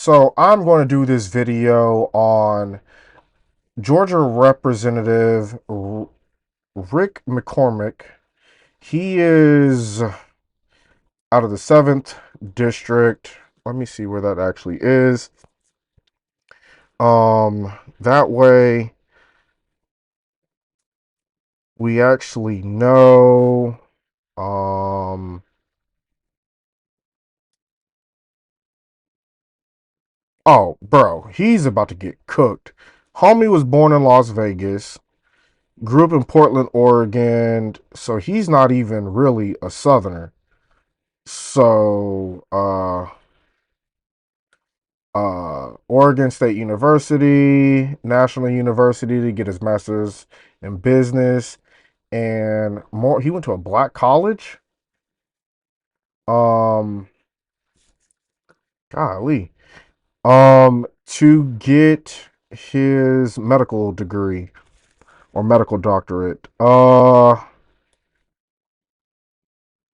So I'm going to do this video on Georgia Representative Rick McCormick. He is out of the 7th district. Let me see where that actually is. That way we actually know. Um, oh, bro, he's about to get cooked. Homie was born in Las Vegas, grew up in Portland, Oregon, so he's not even really a Southerner. So, Oregon State University, National University to get his master's in business, and more. He went to a black college. Um, golly, to get his medical degree or medical doctorate.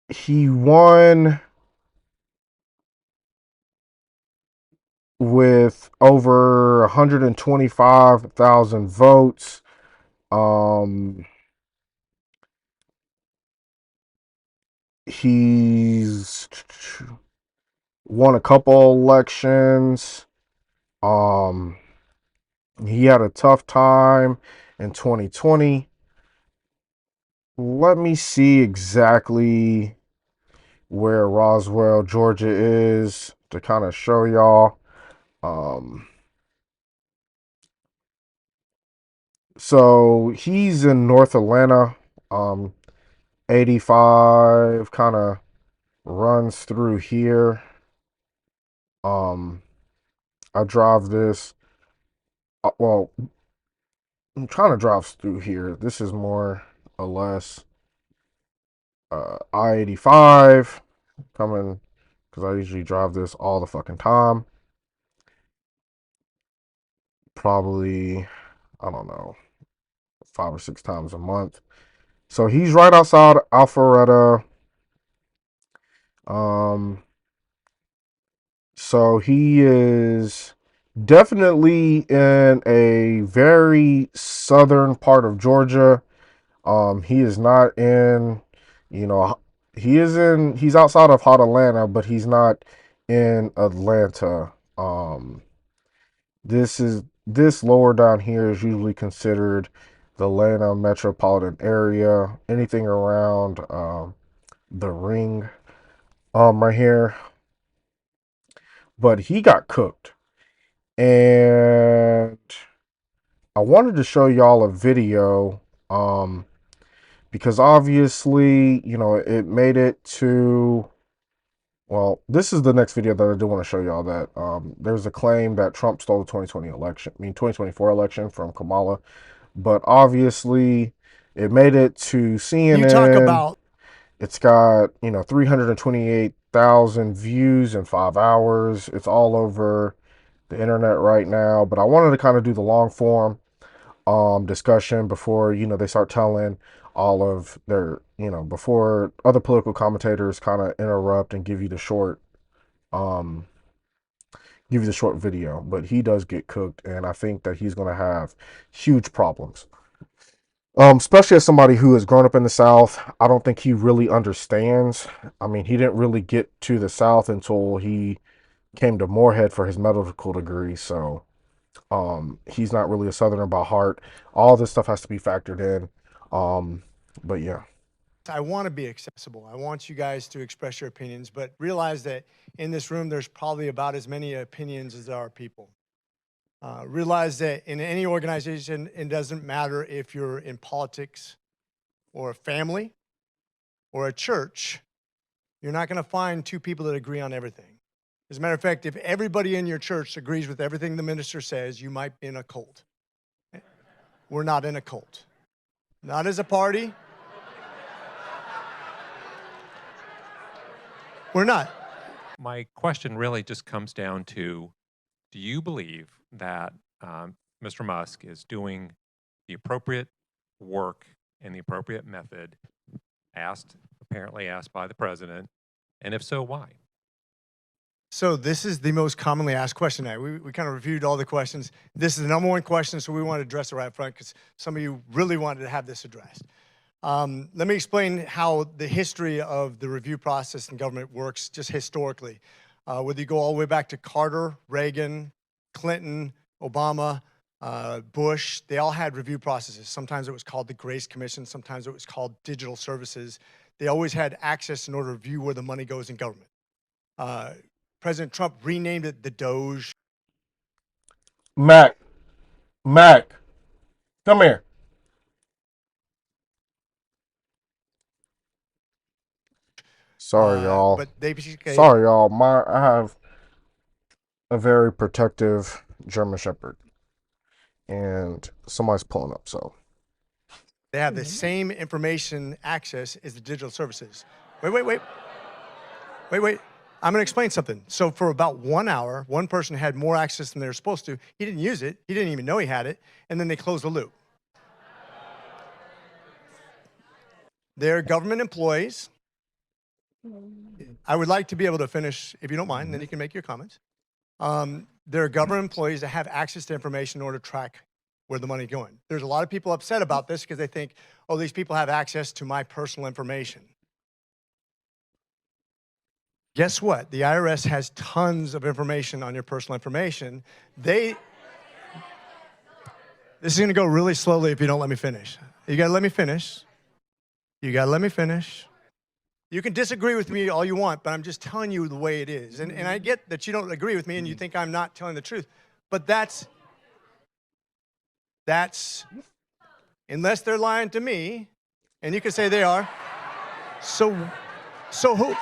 He won with over 125,000 votes. Um, he's won a couple elections. Um, he had a tough time in 2020. Let me see exactly where Roswell, Georgia is to kind of show y'all. Um, so he's in North Atlanta. 85 kind of runs through here. Um, I drive this. Well, I'm trying to drive through here. This is more or less I-85 coming because I usually drive this all the fucking time. Probably, I don't know, 5 or 6 times a month. So he's right outside Alpharetta. Um, so he is definitely in a very southern part of Georgia. He is not in, you know, he's outside of hot Atlanta, but he's not in Atlanta. This lower down here is usually considered the Atlanta metropolitan area. Anything around the ring, right here. But he got cooked, and I wanted to show y'all a video. Because obviously, it made it to, well, this is the next video that I do want to show y'all that there's a claim that Trump stole the 2020 election, 2024 election from Kamala, but obviously it made it to You talk CNN. about It's got, 328,000 views in 5 hours. It's all over the internet right now, but I wanted to kind of do the long form discussion before they start telling all of their before other political commentators kind of interrupt and um give you the short video. But he does get cooked, and I think that he's going to have huge problems, especially as somebody who has grown up in the South. I don't think he really understands. I mean, he didn't really get to the South until he came to Morehead for his medical degree, so he's not really a Southerner by heart. All this stuff has to be factored in. But yeah. I want to be accessible. I want you guys to express your opinions, but realize that in this room, there's probably about as many opinions as there are people. Realize that in any organization, it doesn't matter if you're in politics or a family or a church, you're not going to find two people that agree on everything. As a matter of fact, if everybody in your church agrees with everything the minister says, you might be in a cult. We're not in a cult. Not as a party. We're not. My question really just comes down to, do you believe that Mr. Musk is doing the appropriate work and the appropriate method apparently asked by the president? And if so, why? So this is the most commonly asked question. We kind of reviewed all the questions. This is the number one question, so we want to address it right up front because some of you really wanted to have this addressed. Let me explain how the history of the review process in government works just historically. Whether you go all the way back to Carter, Reagan, Clinton, Obama, Bush, they all had review processes. Sometimes it was called the Grace Commission. Sometimes it was called digital services. They always had access in order to review where the money goes in government. President Trump renamed it the Doge. Mac, come here. Sorry, y'all. But they basically, Sorry, y'all. I have a very protective German Shepherd, and somebody's pulling up. So they have the same information access as the digital services. Wait. I'm going to explain something. So for about 1 hour, one person had more access than they were supposed to. He didn't use it. He didn't even know he had it. And then they closed the loop. They're government employees. I would like to be able to finish, if you don't mind, and then you can make your comments. There are government employees that have access to information in order to track where the money's going. There's a lot of people upset about this because they think, oh, these people have access to my personal information. Guess what? The IRS has tons of information on your personal information. This is going to go really slowly if you don't let me finish. You got to let me finish. You got to let me finish. You can disagree with me all you want, but I'm just telling you the way it is. And I get that you don't agree with me and you think I'm not telling the truth. But that's, unless they're lying to me, and you can say they are, so who?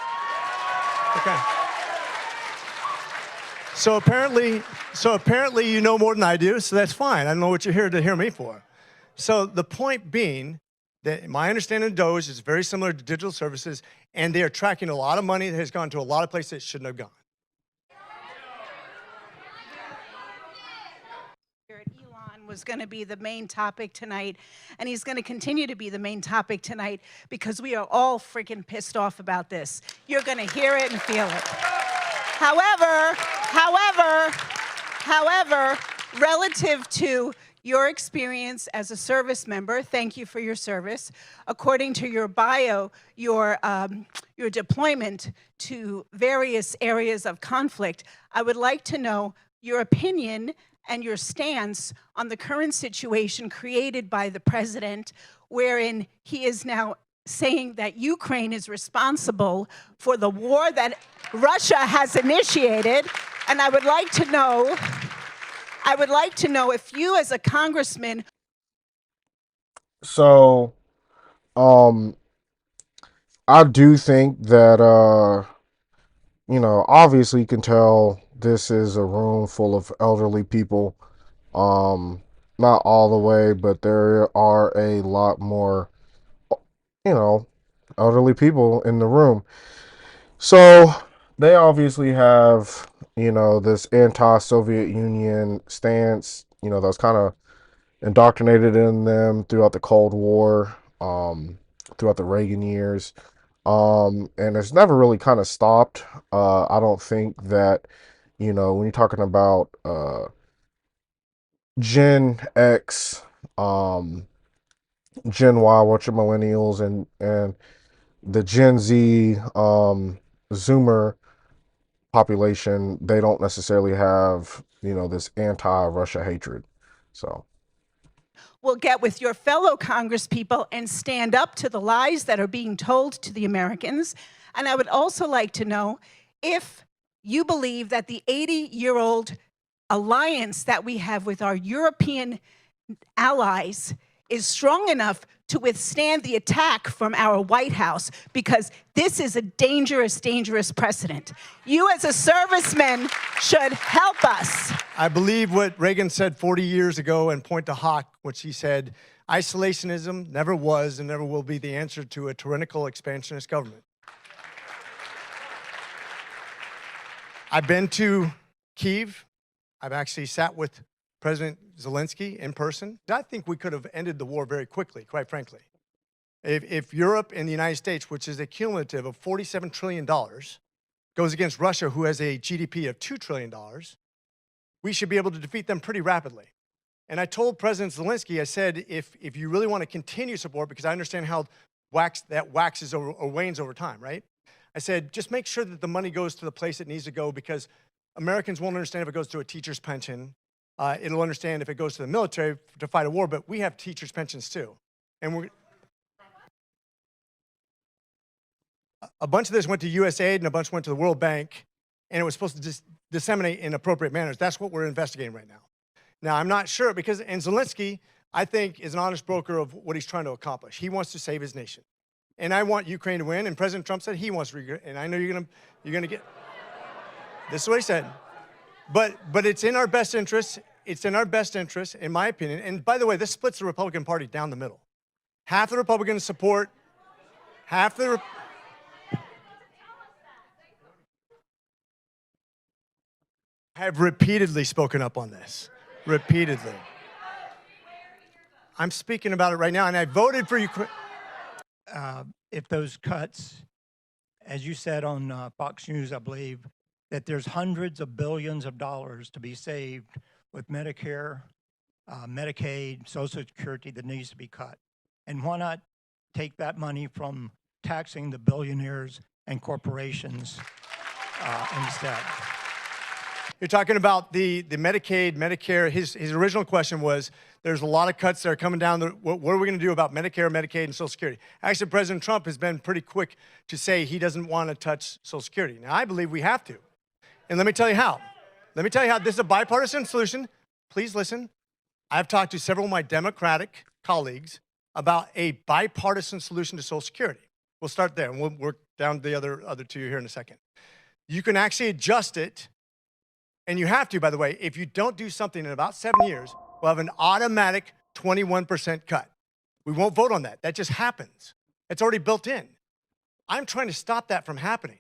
Okay. So apparently you know more than I do, so that's fine. I don't know what you're here to hear me for. So the point being that my understanding of Doge is very similar to digital services, and they are tracking a lot of money that has gone to a lot of places it shouldn't have gone. Elon was going to be the main topic tonight, and he's going to continue to be the main topic tonight because we are all freaking pissed off about this. You're going to hear it and feel it. However, relative to your experience as a service member, thank you for your service. According to your bio, your deployment to various areas of conflict, I would like to know your opinion and your stance on the current situation created by the president, wherein he is now saying that Ukraine is responsible for the war that Russia has initiated. And I would like to know if you as a congressman. So, I do think that, obviously you can tell this is a room full of elderly people. Not all the way, but there are a lot more, elderly people in the room. So they obviously have, this anti-Soviet Union stance, that was kind of indoctrinated in them throughout the Cold War, throughout the Reagan years. And it's never really kind of stopped. I don't think that, when you're talking about Gen X, Gen Y, which are millennials, and the Gen Z, Zoomer population, they don't necessarily have, this anti-Russia hatred. So Will get with your fellow congresspeople and stand up to the lies that are being told to the Americans. And I would also like to know if you believe that the 80-year-old alliance that we have with our European allies is strong enough to withstand the attack from our White House, because this is a dangerous, dangerous precedent. You as a serviceman should help us. I believe what Reagan said 40 years ago and point to Hawk, which he said, isolationism never was and never will be the answer to a tyrannical expansionist government. I've been to Kyiv. I've actually sat with President Zelensky in person. I think we could have ended the war very quickly, quite frankly. If Europe and the United States, which is a cumulative of $47 trillion, goes against Russia, who has a GDP of $2 trillion, we should be able to defeat them pretty rapidly. And I told President Zelensky, I said, if you really want to continue support, because I understand how that waxes or wanes over time, right? I said, just make sure that the money goes to the place it needs to go, because Americans won't understand if it goes to a teacher's pension. It'll understand if it goes to the military to fight a war, but we have teachers' pensions too. And a bunch of this went to USAID and a bunch went to the World Bank, and it was supposed to disseminate in appropriate manners. That's what we're investigating right now. Now, I'm not sure, because, and Zelensky, I think, is an honest broker of what he's trying to accomplish. He wants to save his nation. And I want Ukraine to win, and President Trump said he wants to, and I know you're gonna get, this is what he said. But it's in our best interest, it's in our best interest, in my opinion, and by the way, this splits the Republican Party down the middle. Half the Republicans support, half the, I have repeatedly spoken up on this, repeatedly. I'm speaking about it right now, and I voted for Ukraine. If those cuts, as you said on Fox News, I believe, that there's hundreds of billions of dollars to be saved with Medicare, Medicaid, Social Security that needs to be cut. And why not take that money from taxing the billionaires and corporations instead? You're talking about the Medicaid, Medicare. His original question was, there's a lot of cuts that are coming down. What are we going to do about Medicare, Medicaid, and Social Security? Actually, President Trump has been pretty quick to say he doesn't want to touch Social Security. Now, I believe we have to. And let me tell you how. Let me tell you how. This is a bipartisan solution. Please listen. I've talked to several of my Democratic colleagues about a bipartisan solution to Social Security. We'll start there, and we'll work down the other two here in a second. You can actually adjust it. And you have to, by the way, if you don't do something in about 7 years, we'll have an automatic 21% cut. We won't vote on that. That just happens. It's already built in. I'm trying to stop that from happening.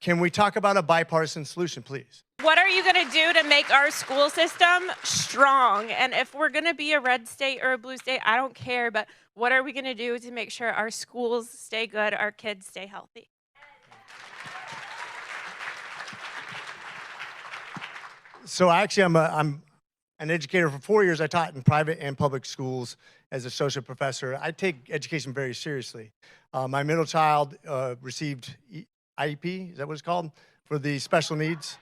Can we talk about a bipartisan solution, please? What are you going to do to make our school system strong? And if we're going to be a red state or a blue state, I don't care, but what are we going to do to make sure our schools stay good, our kids stay healthy? So actually, I'm an educator for 4 years. I taught in private and public schools as an associate professor. I take education very seriously. My middle child received IEP, is that what it's called, for the special needs.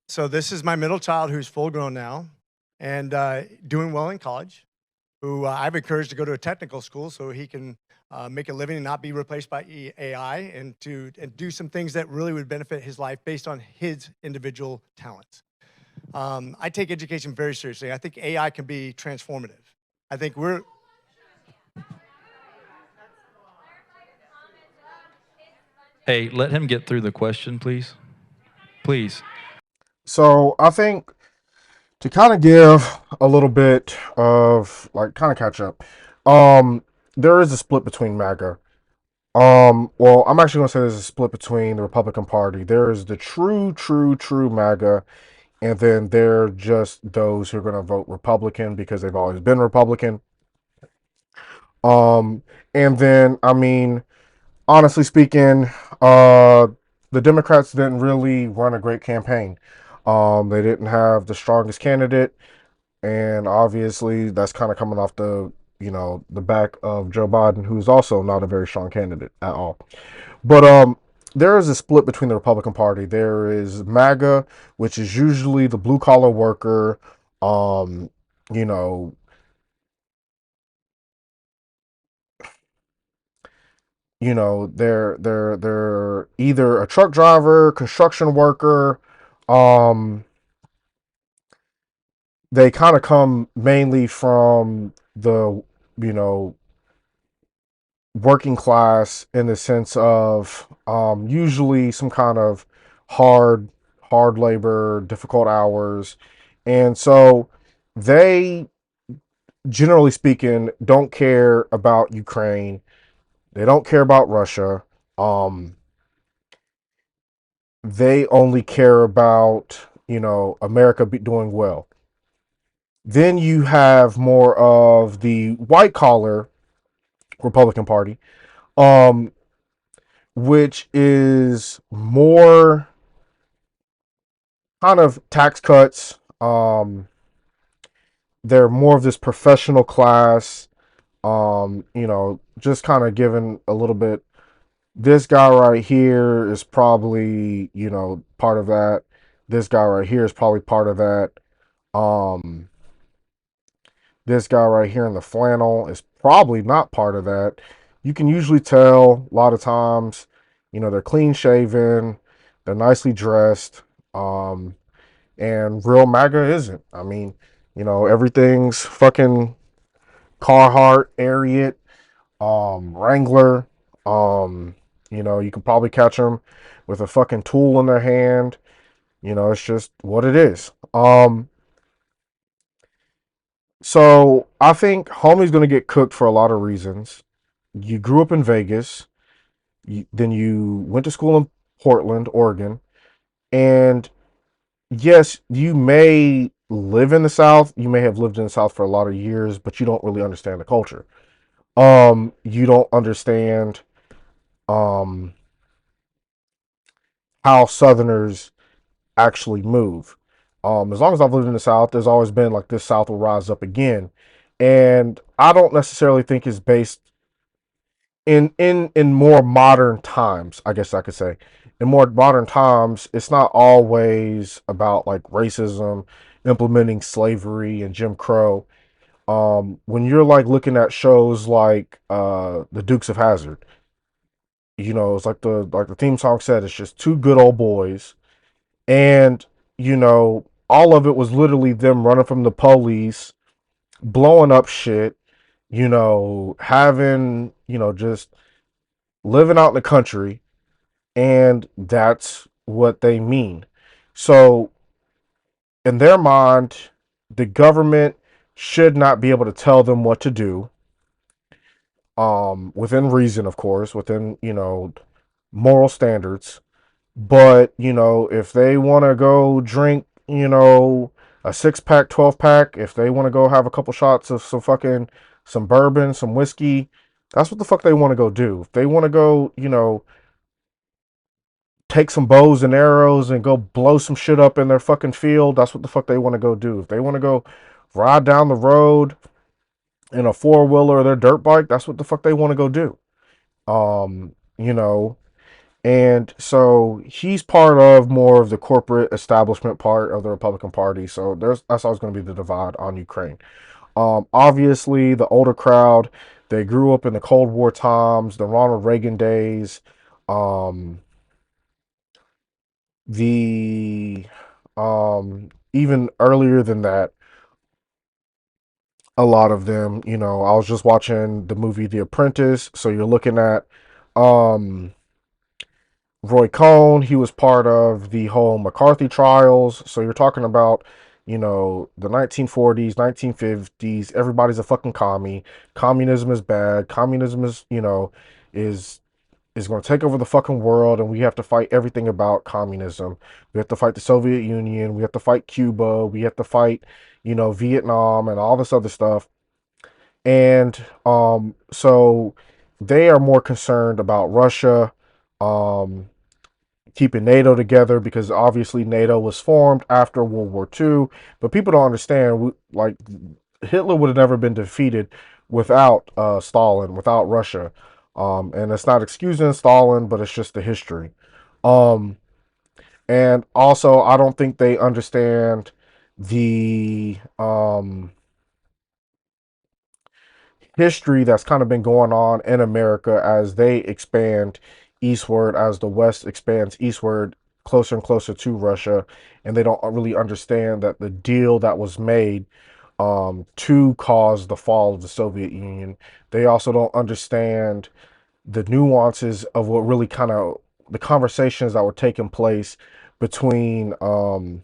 So this is my middle child, who's full grown now and doing well in college, who I've encouraged to go to a technical school so he can make a living and not be replaced by AI, and do some things that really would benefit his life based on his individual talents. I take education very seriously. I think AI can be transformative. I think we're... Hey, let him get through the question, please. Please. So I think to kind of give a little bit of kind of catch up, there is a split between MAGA. Well, I'm actually going to say there's a split between the Republican Party. There is the true MAGA, and then there are just those who are going to vote Republican because they've always been Republican. And then, I mean, honestly speaking, the Democrats didn't really run a great campaign. They didn't have the strongest candidate, and obviously that's kind of coming off the back of Joe Biden, who's also not a very strong candidate at all. But there is a split between the Republican Party. There is MAGA, which is usually the blue collar worker, they're either a truck driver, construction worker. They kind of come mainly from the working class, in the sense of usually some kind of hard labor, difficult hours, and so they, generally speaking, don't care about Ukraine. They don't care about Russia. They only care about America be doing well. Then you have more of the white collar Republican Party, um, which is more kind of tax cuts. They're more of this professional class. Just kind of giving a little bit. This guy right here is probably, part of that. This guy right here is probably part of that. Um, this guy right here in the flannel is probably not part of that. You can usually tell a lot of times, they're clean shaven, they're nicely dressed, and real MAGA isn't. I mean, everything's fucking Carhartt, Ariat, Wrangler. You can probably catch them with a fucking tool in their hand. It's just what it is. So I think homie's gonna get cooked for a lot of reasons. You grew up in Vegas, then you went to school in Portland, Oregon, and yes, you may live in the South. You may have lived in the South for a lot of years, but you don't really understand the culture. You don't understand um how Southerners actually move. As long as I've lived in the South, there's always been like this South will rise up again, and I don't necessarily think it's based in more modern times. I guess I could say, in more modern times, it's not always about like racism, implementing slavery and Jim Crow. When you're like looking at shows like the Dukes of Hazzard, it's like the theme song said, it's just two good old boys, and all of it was literally them running from the police, blowing up shit, having, just living out in the country, and that's what they mean. So, in their mind, the government should not be able to tell them what to do, within reason, of course, within, moral standards. But, if they want to go drink, a 6 pack, 12 pack, if they want to go have a couple shots of some bourbon, some whiskey, that's what the fuck they want to go do. If they want to go, take some bows and arrows and go blow some shit up in their fucking field, that's what the fuck they want to go do. If they want to go ride down the road in a four-wheeler or their dirt bike, that's what the fuck they want to go do. Um, you know, And so he's part of more of the corporate establishment part of the Republican Party. So that's always going to be the divide on Ukraine. Obviously, the older crowd, they grew up in the Cold War times, the Ronald Reagan days, um, the even earlier than that. A lot of them, I was just watching the movie The Apprentice. So you're looking at um Roy Cohn, he was part of the whole McCarthy trials. So you're talking about, the 1940s, 1950s. Everybody's a fucking commie. Communism is bad. Communism is, is is going to take over the fucking world, and we have to fight everything about communism. We have to fight the Soviet Union. We have to fight Cuba. We have to fight, Vietnam and all this other stuff. And so they are more concerned about Russia. Um, Keeping NATO together because obviously NATO was formed after World War II. But people don't understand, like, Hitler would have never been defeated without Stalin, without Russia. And it's not excusing Stalin, but it's just the history. Um, and also, I don't think they understand the history that's kind of been going on in America as they expand eastward, as the West expands eastward, closer and closer to Russia, and they don't really understand that the deal that was made to cause the fall of the Soviet Union. They also don't understand the nuances of what really kind of the conversations that were taking place between the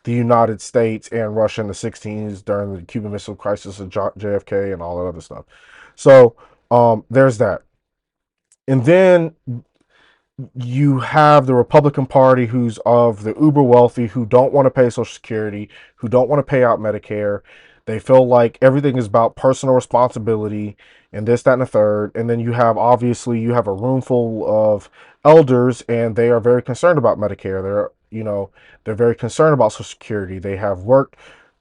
United States and Russia in the 16s during the Cuban Missile Crisis of JFK and all that other stuff. So there's that. And then you have the Republican Party who's of the uber wealthy who don't want to pay Social Security, who don't want to pay out Medicare. They feel like everything is about personal responsibility and this, that, and the third. And then you have obviously you have a room full of elders and they are very concerned about Medicare. They're very concerned about Social Security. They have worked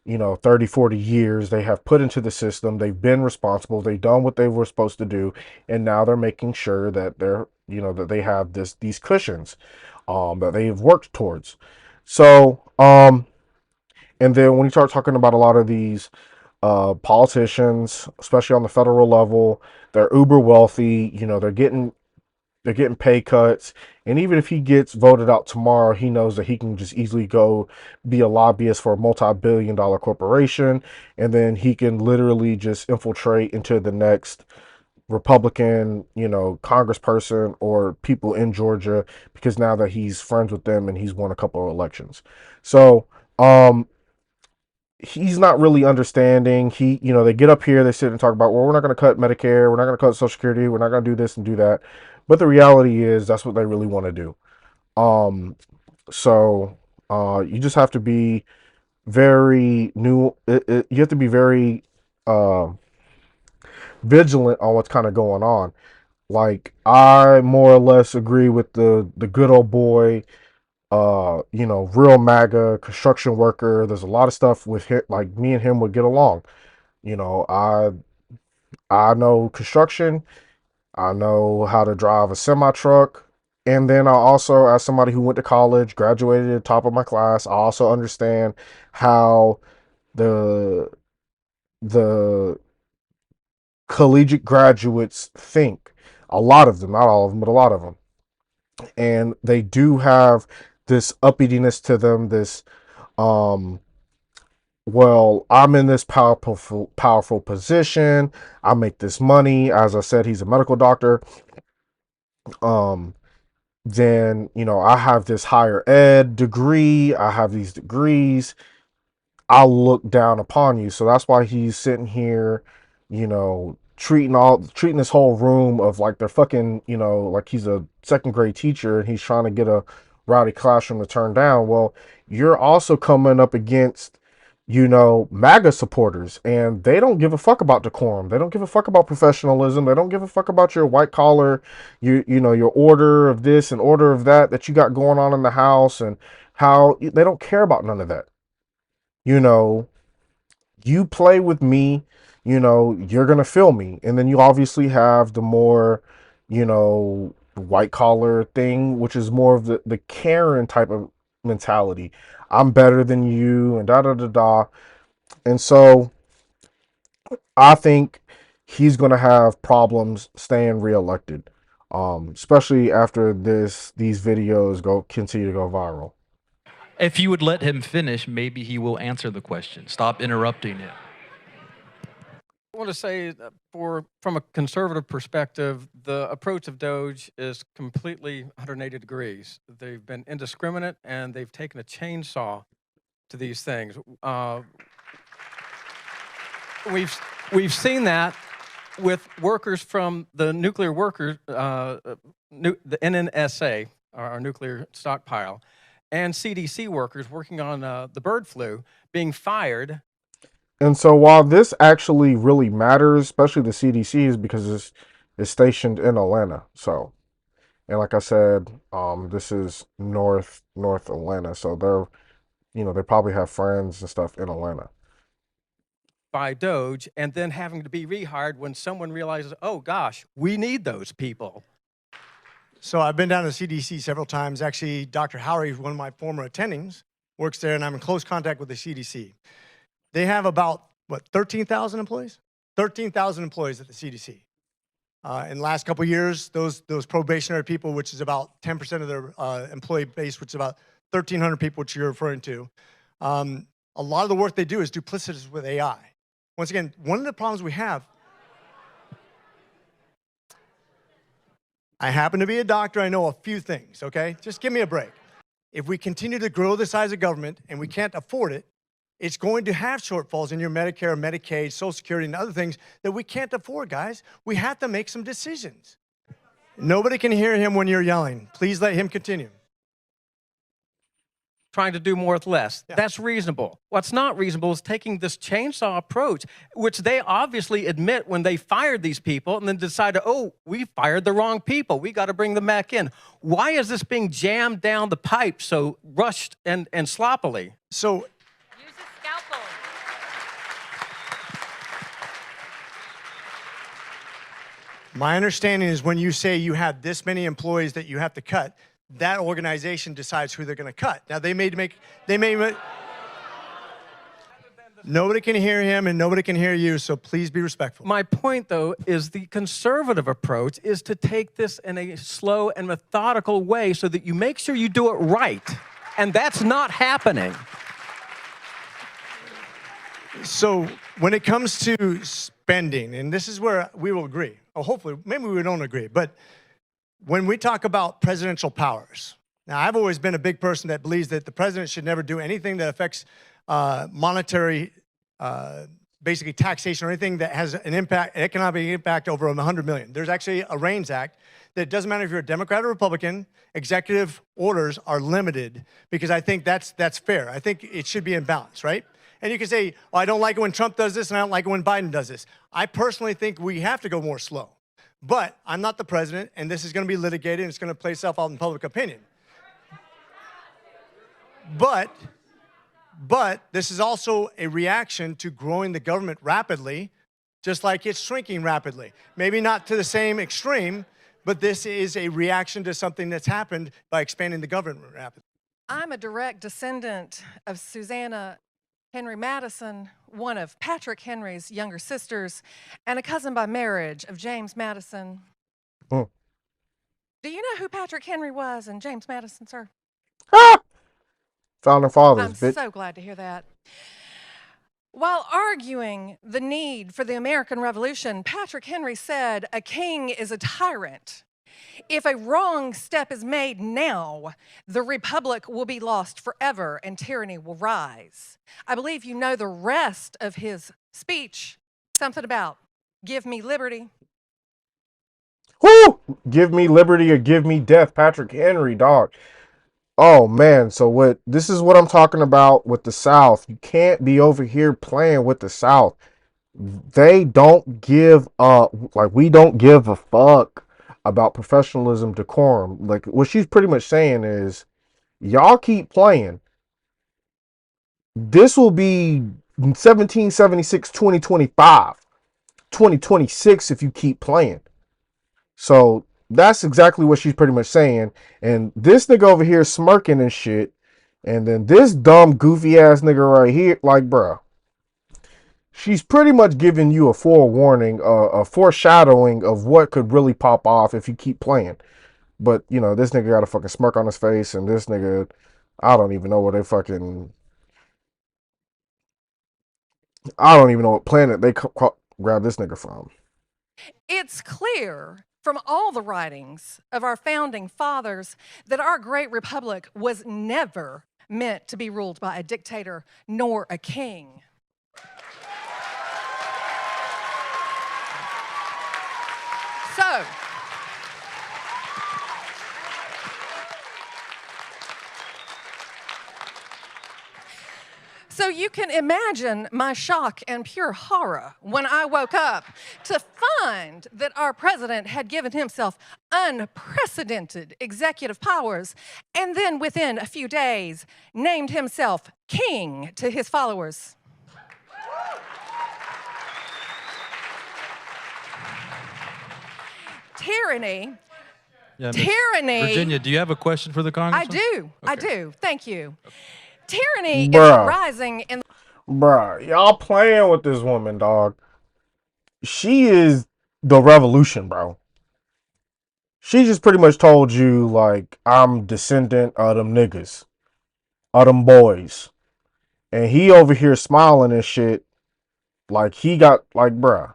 30, 40 years. They have put into the system. They've been responsible. They've done what they were supposed to do. And now they're making sure that that they have these cushions that they've worked towards. So, and then when you start talking about a lot of these politicians, especially on the federal level, they're uber wealthy. They're getting pay cuts, and even if he gets voted out tomorrow, he knows that he can just easily go be a lobbyist for a multi-billion-dollar corporation, and then he can literally just infiltrate into the next Republican, congressperson or people in Georgia because now that he's friends with them and he's won a couple of elections. So, he's not really understanding. They get up here, they sit and talk about, well, we're not going to cut Medicare, we're not going to cut Social Security, we're not going to do this and do that. But the reality is that's what they really want to do. So you just have to be very you have to be very uh, vigilant on what's kind of going on. Like I more or less agree with the good old boy, real MAGA construction worker. There's a lot of stuff with him, like me and him would get along. You know, I know construction. I know how to drive a semi truck. And then I also, as somebody who went to college, graduated at the top of my class, I also understand how the the collegiate graduates think. A lot of them, not all of them, but a lot of them. And they do have this uppityness to them, this um well, I'm in this powerful position. I make this money. As I said, he's a medical doctor. Um then I have this higher ed degree, I have these degrees, I'll look down upon you. So that's why he's sitting here, treating this whole room of like they're fucking, like he's a second grade teacher and he's trying to get a rowdy classroom to turn down. Well, you're also coming up against, MAGA supporters, and they don't give a fuck about decorum. They don't give a fuck about professionalism. They don't give a fuck about your white collar, your order of this and order of that you got going on in the house, and how they don't care about none of that. You know, you play with me, you're gonna feel me. And then you obviously have the more, white collar thing, which is more of the Karen type of mentality. I'm better than you and da da da da. And so I think he's gonna have problems staying reelected. Especially after these videos continue to go viral. If you would let him finish, maybe he will answer the question. Stop interrupting him. I want to say that from a conservative perspective, the approach of Doge is completely 180 degrees. They've been indiscriminate and they've taken a chainsaw to these things. We've seen that with workers from the nuclear workers, the NNSA, our nuclear stockpile, and CDC workers working on the bird flu being fired. And so while this actually really matters, especially the CDC, is because it's stationed in Atlanta. So, and like I said, this is North Atlanta. So they probably have friends and stuff in Atlanta. By Doge, and then having to be rehired when someone realizes, oh gosh, we need those people. So I've been down to CDC several times. Actually, Dr. Howery, one of my former attendings, works there, and I'm in close contact with the CDC. They have about, 13,000 employees? 13,000 employees at the CDC. In the last couple of years, those probationary people, which is about 10% of their employee base, which is about 1,300 people, which you're referring to, a lot of the work they do is duplicitous with AI. Once again, one of the problems we have, I happen to be a doctor, I know a few things, okay? Just give me a break. If we continue to grow the size of government and we can't afford it, it's going to have shortfalls in your Medicare, Medicaid, Social Security, and other things that we can't afford, guys. We have to make some decisions. Nobody can hear him when you're yelling. Please let him continue. Trying to do more with less. Yeah. That's reasonable. What's not reasonable is taking this chainsaw approach, which they obviously admit when they fired these people and then decided, oh, we fired the wrong people. We got to bring them back in. Why is this being jammed down the pipe so rushed and sloppily? So Use a scalpel. my understanding is when you say you have this many employees that you have to cut, that organization decides who they're going to cut. Now nobody can hear him and nobody can hear you, so please be respectful. My point, though, is the conservative approach is to take this in a slow and methodical way so that you make sure you do it right. And that's not happening. So when it comes to spending, and this is where we will agree, or hopefully, maybe we don't agree, but when we talk about presidential powers, now I've always been a big person that believes that the president should never do anything that affects monetary, basically taxation or anything that has an impact, economic impact over 100 million. There's actually a REINS Act that doesn't matter if you're a Democrat or Republican, executive orders are limited because I think that's fair. I think it should be in balance, right? And you can say, oh, I don't like it when Trump does this and I don't like it when Biden does this. I personally think we have to go more slow. But I'm not the president, and this is going to be litigated, and it's going to play itself out in public opinion. But this is also a reaction to growing the government rapidly, just like it's shrinking rapidly. Maybe not to the same extreme, but this is a reaction to something that's happened by expanding the government rapidly. I'm a direct descendant of Susanna Henry Madison, one of Patrick Henry's younger sisters, and a cousin by marriage of James Madison. Oh. Do you know who Patrick Henry was and James Madison, sir? Ah! Founding fathers, I'm bitch. so glad to hear that. While arguing the need for the American Revolution, Patrick Henry said, "A king is a tyrant. If a wrong step is made now, the republic will be lost forever and tyranny will rise." I believe you know the rest of his speech. Something about, "Give me liberty." Woo! Give me liberty or give me death. Patrick Henry, dog. Oh man, so this is what I'm talking about with the South. You can't be over here playing with the South. They don't give we don't give a fuck about professionalism, decorum. Like what she's pretty much saying is, y'all keep playing. This will be 1776, 2025, 2026 if you keep playing. So that's exactly what she's pretty much saying. And this nigga over here smirking and shit. And then this dumb, goofy ass nigga right here, like, bruh. She's pretty much giving you a forewarning, a foreshadowing of what could really pop off if you keep playing. But, you know, this nigga got a fucking smirk on his face. And this nigga, I don't even know where they fucking... I don't even know what planet they grab this nigga from. It's clear from all the writings of our founding fathers that our great republic was never meant to be ruled by a dictator nor a king. So you can imagine my shock and pure horror when I woke up to find that our president had given himself unprecedented executive powers and then within a few days named himself king to his followers. Tyranny. Yeah, Tyranny. Virginia, do you have a question for the Congressman? I do. Okay. I do. Thank you. Tyranny Bruh. is rising in. Bruh, y'all playing with this woman, dog. She is the revolution, bro. She just pretty much told you, like, I'm descendant of them niggas. Of them boys. And he over here smiling and shit. Like, he got, like, bruh.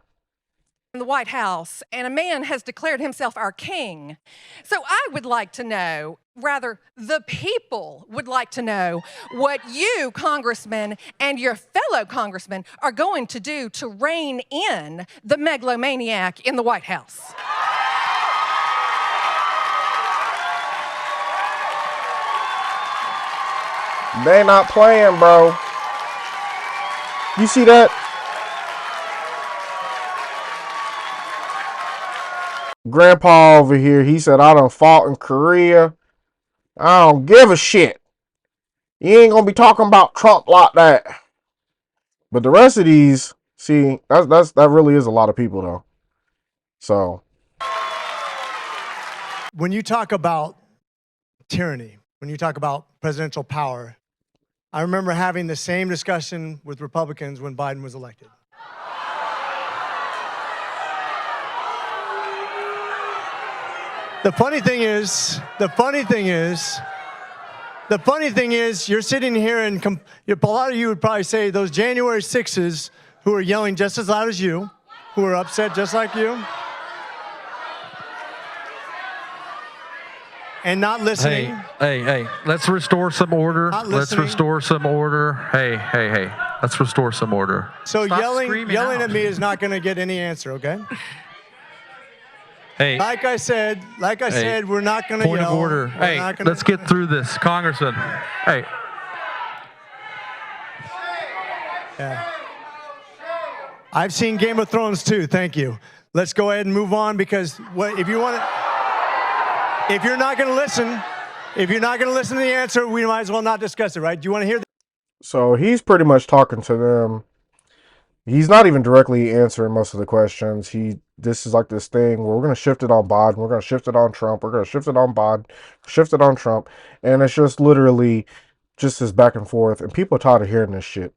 In the White House, and a man has declared himself our king. So I would like to know, rather, the people would like to know what you, congressmen, and your fellow congressmen are going to do to rein in the megalomaniac in the White House. They not playing, bro. You see that? Grandpa over here, he said, I done fought in Korea. I don't give a shit. You ain't gonna be talking about Trump like that. But the rest of these, see, that really is a lot of people though. So When you talk about tyranny, when you talk about presidential power, I remember having the same discussion with Republicans when Biden was elected. The funny thing is, you're sitting here and a lot of you would probably say those January 6s who are yelling just as loud as you, who are upset just like you, and not listening. Hey, let's restore some order. Not Let's listening. restore some order. Hey, let's restore some order. So Stop yelling screaming at out. me is not going to get any answer, okay? Hey, Like I said, we're not going to yell. point of order. We're Hey, not gonna- let's get through this. Congressman, hey. Yeah. I've seen Game of Thrones too. Thank you. Let's go ahead and move on because if you're not going to listen, to the answer, we might as well not discuss it, right? Do you want to hear? So he's pretty much talking to them. He's not even directly answering most of the questions. This is like this thing where we're gonna shift it on Biden, we're gonna shift it on Trump, we're gonna shift it on Biden, shift it on Trump, and it's just literally just this back and forth, and people are tired of hearing this shit.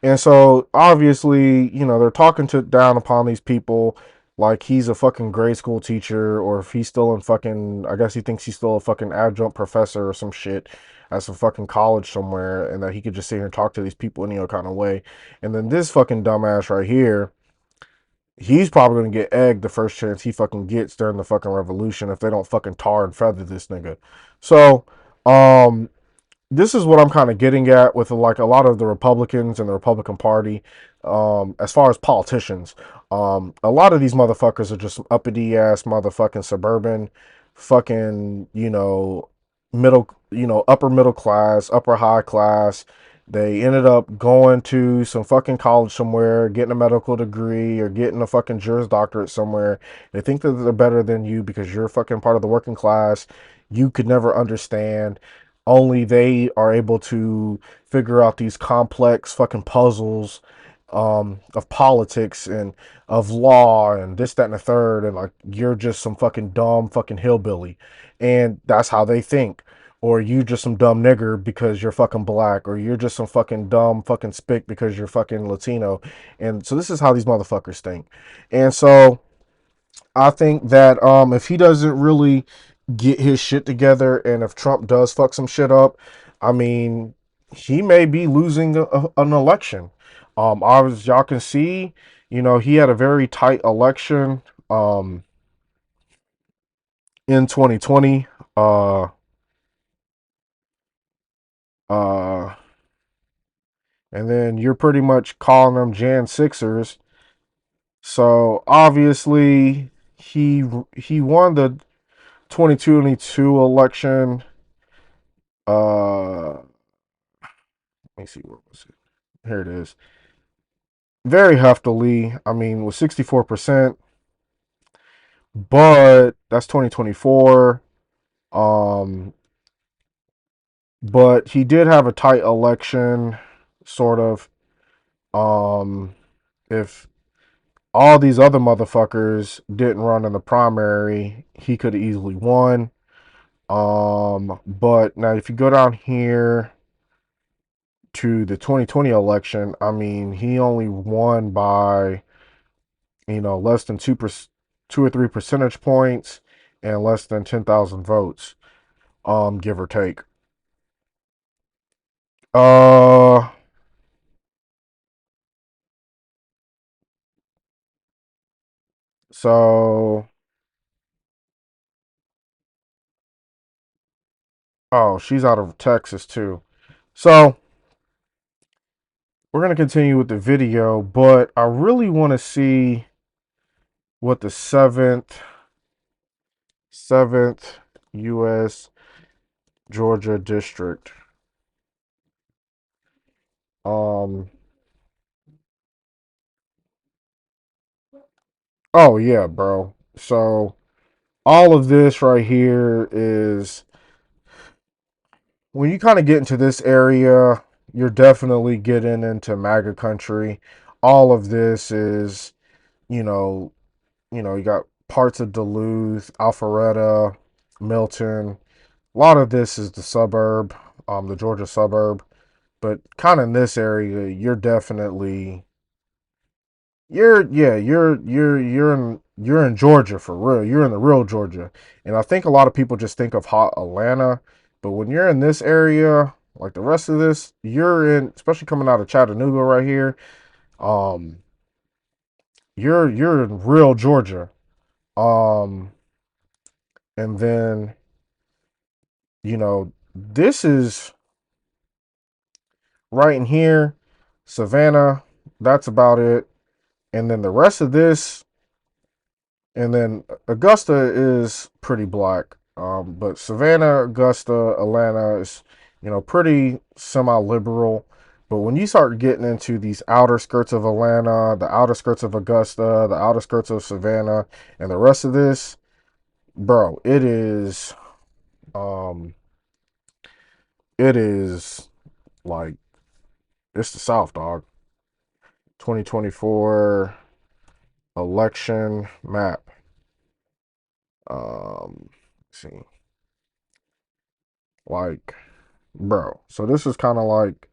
And so obviously, they're talking down upon these people like he's a fucking grade school teacher, or if he's still in fucking, I guess he thinks he's still a fucking adjunct professor or some shit at some fucking college somewhere, and that he could just sit here and talk to these people any kind of way. And then this fucking dumbass right here, he's probably gonna get egged the first chance he fucking gets during the fucking revolution if they don't fucking tar and feather this nigga. So, this is what I'm kind of getting at with like a lot of the Republicans and the Republican Party, as far as politicians. A lot of these motherfuckers are just some uppity ass motherfucking suburban, fucking middle, upper middle class, upper high class. They ended up going to some fucking college somewhere, getting a medical degree or getting a fucking Juris Doctorate somewhere. They think that they're better than you because you're fucking part of the working class. You could never understand. Only they are able to figure out these complex fucking puzzles of politics and of law and this, that, and the third, and like you're just some fucking dumb fucking hillbilly, and that's how they think. Or you just some dumb nigger because you're fucking black, or you're just some fucking dumb fucking spick because you're fucking Latino. And so this is how these motherfuckers think. And so I think that if he doesn't really get his shit together, and if Trump does fuck some shit up, I mean, he may be losing an election. As y'all can see, he had a very tight election in 2020. Uh, and then you're pretty much calling them Jan Sixers. So obviously he won the 2022 election. Let me see, where was it? Here it is. Very heftily. I mean, with 64%, but that's 2024. Um, but he did have a tight election, sort of. If all these other motherfuckers didn't run in the primary, he could have easily won. But now if you go down here to the 2020 election, I mean, he only won by, less than 2 or 3 percentage points and less than 10,000 votes, give or take. Uh, so, oh, she's out of Texas too. So, we're going to continue with the video, but I really want to see what the seventh U.S. Georgia district. Um, oh yeah, bro. So all of this right here is when you kind of get into this area, you're definitely getting into MAGA country. All of this is, you know, you got parts of Duluth, Alpharetta, Milton. A lot of this is the suburb, the Georgia suburb. But kind of in this area, you're definitely you're in Georgia for real. You're in the real Georgia. And I think a lot of people just think of hot Atlanta, but when you're in this area, like the rest of this, you're in, especially coming out of Chattanooga right here, um you're in real Georgia. Um and then, this is right in here, Savannah, that's about it. And then the rest of this, and then Augusta is pretty black. But Savannah, Augusta, Atlanta is, pretty semi-liberal. But when you start getting into these outer skirts of Atlanta, the outer skirts of Augusta, the outer skirts of Savannah, and the rest of this, bro, um, it is like, it's the South, dog. 2024 election map. Let's see. Like, bro. So this is kind of like,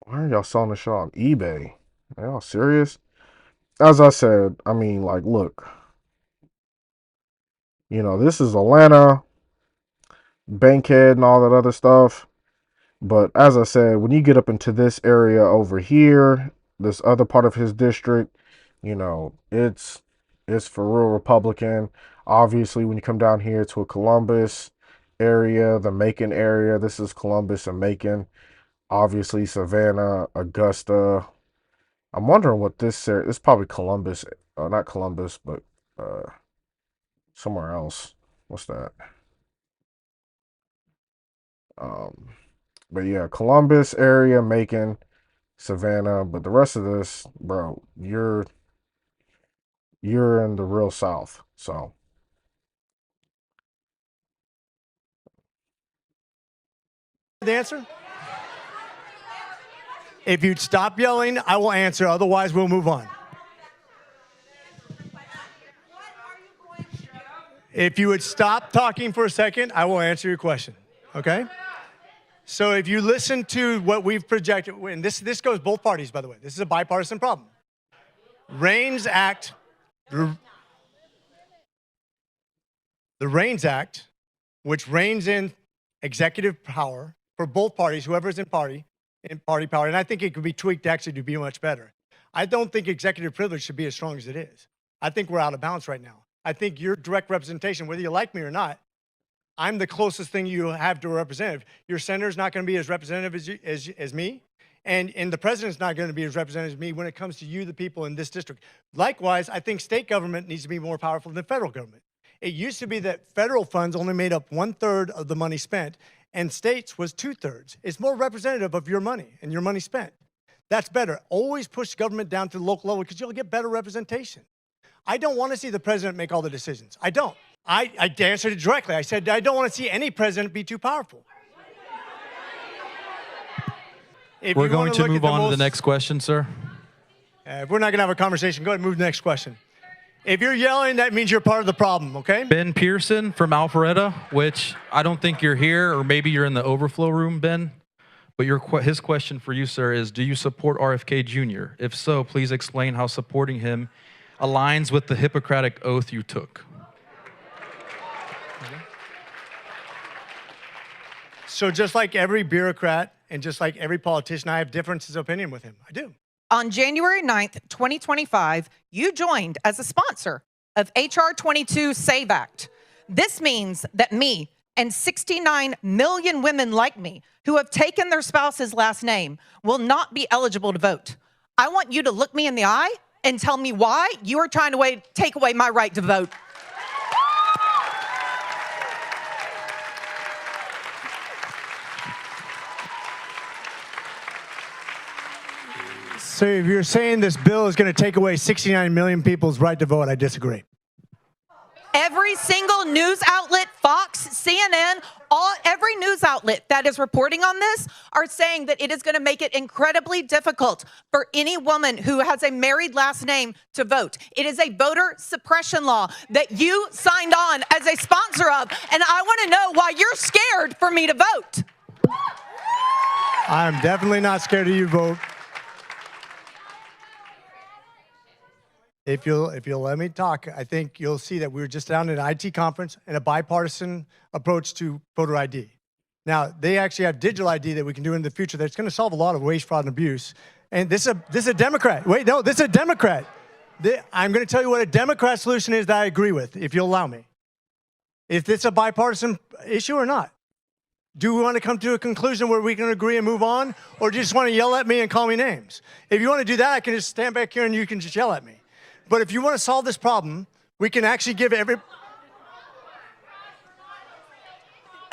why are y'all selling this shit on eBay? Are y'all serious? As I said, I mean, like, look, this is Atlanta, Bankhead, and all that other stuff. But as I said, when you get up into this area over here, this other part of his district, it's for real Republican. Obviously, when you come down here to a Columbus area, the Macon area, this is Columbus and Macon. Obviously, Savannah, Augusta. I'm wondering what this area, it's probably Columbus, not Columbus, but somewhere else. What's that? Um, but yeah, Columbus area, Macon, Savannah. But the rest of this, bro, you're in the real South. So The answer? If you'd stop yelling, I will answer. Otherwise, we'll move on. If you would stop talking for a second, I will answer your question. Okay? So if you listen to what we've projected, and this goes both parties, by the way. This is a bipartisan problem. REINS Act, the REINS Act, which reins in executive power for both parties, whoever's in party power, and I think it could be tweaked actually to be much better. I don't think executive privilege should be as strong as it is. I think we're out of balance right now. I think your direct representation, whether you like me or not, I'm the closest thing you have to a representative. Your senator's not going to be as representative as me, and the president's not going to be as representative as me when it comes to you, the people in this district. Likewise, I think state government needs to be more powerful than federal government. It used to be that federal funds only made up 1/3 of the money spent, and states was 2/3. It's more representative of your money and your money spent. That's better. Always push government down to the local level because you'll get better representation. I don't want to see the president make all the decisions. I don't. I answered it directly. I said I don't want to see any president be too powerful. We're going to move on to the next question, sir. If we're not going to have a conversation, go ahead and move to the next question. If you're yelling, that means you're part of the problem, okay? Ben Pearson from Alpharetta, which I don't think you're here, or maybe you're in the overflow room, Ben. But his question for you, sir, is do you support RFK Jr.? If so, please explain how supporting him aligns with the Hippocratic oath you took. So just like every bureaucrat and just like every politician, I have differences of opinion with him. I do. On January 9th, 2025, you joined as a sponsor of H.R. 22 SAVE Act. This means that me and 69 million women like me who have taken their spouse's last name will not be eligible to vote. I want you to look me in the eye and tell me why you are trying to take away my right to vote. So if you're saying this bill is going to take away 69 million people's right to vote, I disagree. Every single news outlet, Fox, CNN, every news outlet that is reporting on this are saying that it is going to make it incredibly difficult for any woman who has a married last name to vote. It is a voter suppression law that you signed on as a sponsor of, and I want to know why you're scared for me to vote. I'm definitely not scared of you vote. If you'll let me talk, I think you'll see that we were just down at an IT conference and a bipartisan approach to voter ID. Now, they actually have digital ID that we can do in the future that's going to solve a lot of waste, fraud, and abuse. And this is a Democrat. Wait, no, this is a Democrat. I'm going to tell you what a Democrat solution is that I agree with, if you'll allow me. If it's a bipartisan issue or not. Do we want to come to a conclusion where we can agree and move on? Or do you just want to yell at me and call me names? If you want to do that, I can just stand back here and you can just yell at me. But if you want to solve this problem, we can actually give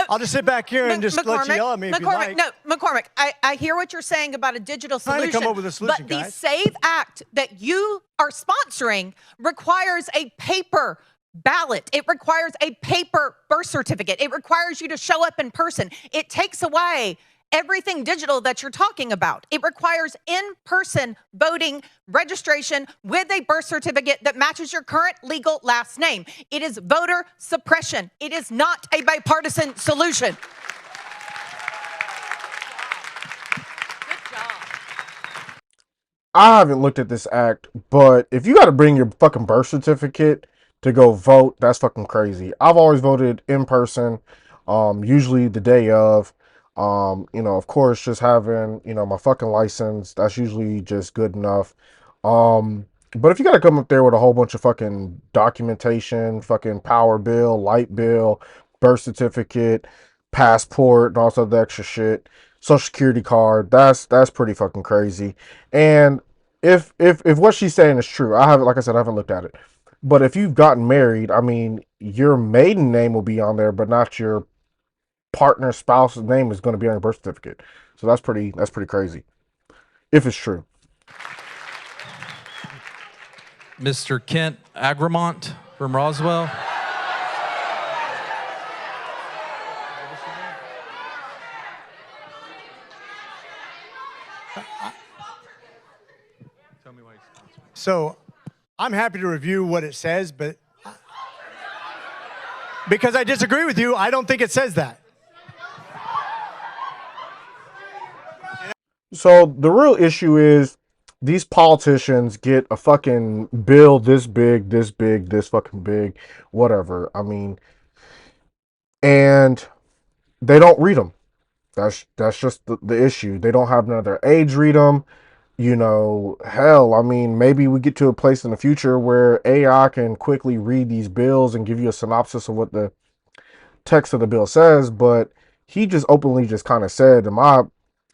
I'll just sit back here and just let you yell at me if you like. No, McCormick, I hear what you're saying about a digital solution. Trying to come up with a solution, but guys. the SAVE Act that you are sponsoring requires a paper ballot. It requires a paper birth certificate. It requires you to show up in person. It takes away everything digital that you're talking about. It requires in-person voting registration with a birth certificate that matches your current legal last name. It is voter suppression. It is not a bipartisan solution. I haven't looked at this act, but if you got to bring your fucking birth certificate to go vote, that's fucking crazy. I've always voted in person, usually the day of. Of course, just having, my fucking license, that's usually just good enough. But if you got to come up there with a whole bunch of fucking documentation, fucking power bill, light bill, birth certificate, passport, and also the extra shit, social security card, that's pretty fucking crazy. And if what she's saying is true, like I said, I haven't looked at it. But if you've gotten married, I mean, your maiden name will be on there, but not your partner, spouse's name is going to be on your birth certificate. So that's pretty crazy, if it's true. Mr. Kent Agramont from Roswell. So I'm happy to review what it says, but because I disagree with you, I don't think it says that. So the real issue is these politicians get a fucking bill this big, this fucking big, whatever. I mean, and they don't read them. That's just the issue. They don't have none of their aides read them. Hell, I mean, maybe we get to a place in the future where AI can quickly read these bills and give you a synopsis of what the text of the bill says. But he just openly just kind of said, in my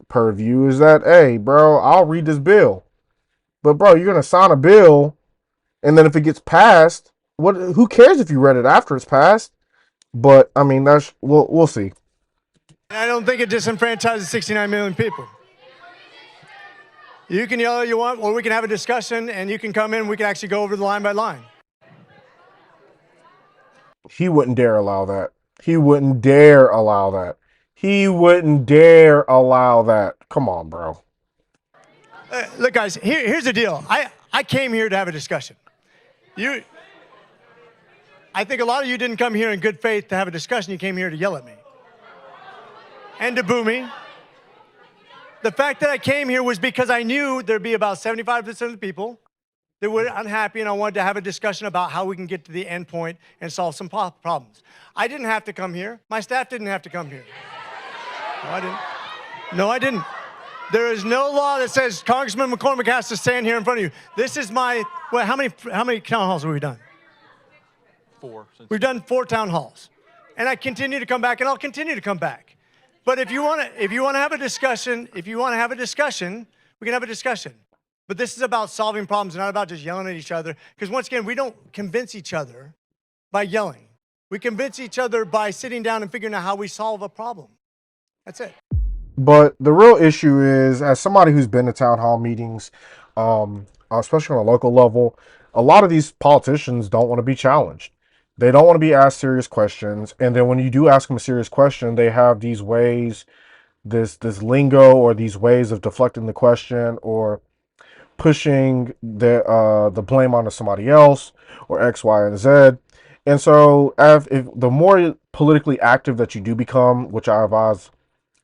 purview, is that, hey, bro, I'll read this bill. But, bro, you're going to sign a bill, and then if it gets passed, who cares if you read it after it's passed? But, I mean, we'll see. I don't think it disenfranchises 69 million people. You can yell all you want, or we can have a discussion, and you can come in, we can actually go over the line by line. He wouldn't dare allow that. He wouldn't dare allow that. He wouldn't dare allow that. Come on, bro. Look, guys, here's the deal. I came here to have a discussion. I think a lot of you didn't come here in good faith to have a discussion. You came here to yell at me and to boo me. The fact that I came here was because I knew there'd be about 75% of the people that were unhappy, and I wanted to have a discussion about how we can get to the end point and solve some problems. I didn't have to come here. My staff didn't have to come here. No, I didn't. No, I didn't. There is no law that says Congressman McCormick has to stand here in front of you. This is how many town halls have we done? 4. We've done 4 town halls. And I continue to come back, and I'll continue to come back. But if you want to have a discussion, we can have a discussion. But this is about solving problems, not about just yelling at each other. Because once again, we don't convince each other by yelling. We convince each other by sitting down and figuring out how we solve a problem. That's it. But the real issue is, as somebody who's been to town hall meetings, especially on a local level, a lot of these politicians don't want to be challenged. They don't want to be asked serious questions, and then when you do ask them a serious question, they have these ways, this lingo, or these ways of deflecting the question, or pushing the blame onto somebody else, or X, Y, and Z. And so, if the more politically active that you do become, which I advise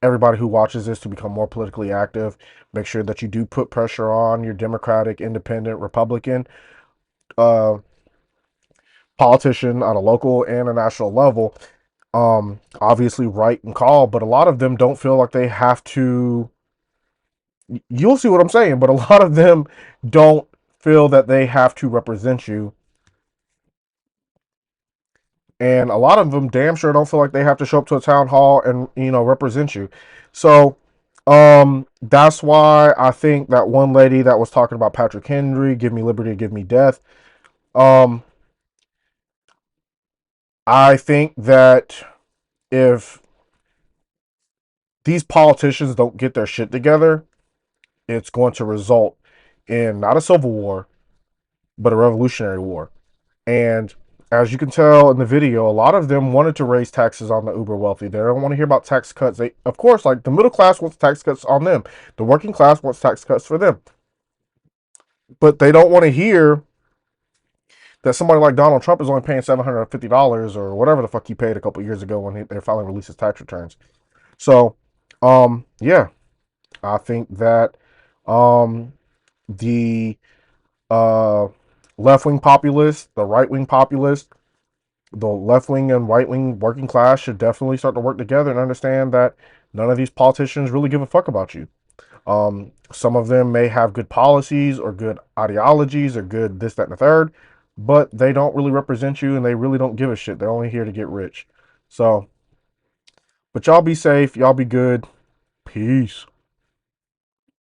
everybody who watches this to become more politically active, make sure that you do put pressure on your Democratic, Independent, Republican uh, politician on a local and a national level. Obviously, write and call, but a lot of them don't feel like they have to. You'll see what I'm saying, but a lot of them don't feel that they have to represent you, and a lot of them damn sure don't feel like they have to show up to a town hall and represent you. So that's why I think that one lady that was talking about Patrick Henry, give me liberty, give me death. um I think that if these politicians don't get their shit together, it's going to result in not a civil war, but a revolutionary war. And as you can tell in the video, a lot of them wanted to raise taxes on the uber wealthy. They don't want to hear about tax cuts. They, of course, like the middle class wants tax cuts on them. The working class wants tax cuts for them. But they don't want to hear that somebody like Donald Trump is only paying $750 or whatever the fuck he paid a couple years ago when they finally released his tax returns. So, yeah, I think that the left wing populists, the right wing populists, the left wing and right wing working class should definitely start to work together and understand that none of these politicians really give a fuck about you. Some of them may have good policies or good ideologies or good this, that, and the third, but they don't really represent you and they really don't give a shit. They're only here to get rich. So, but y'all be safe. Y'all be good. Peace.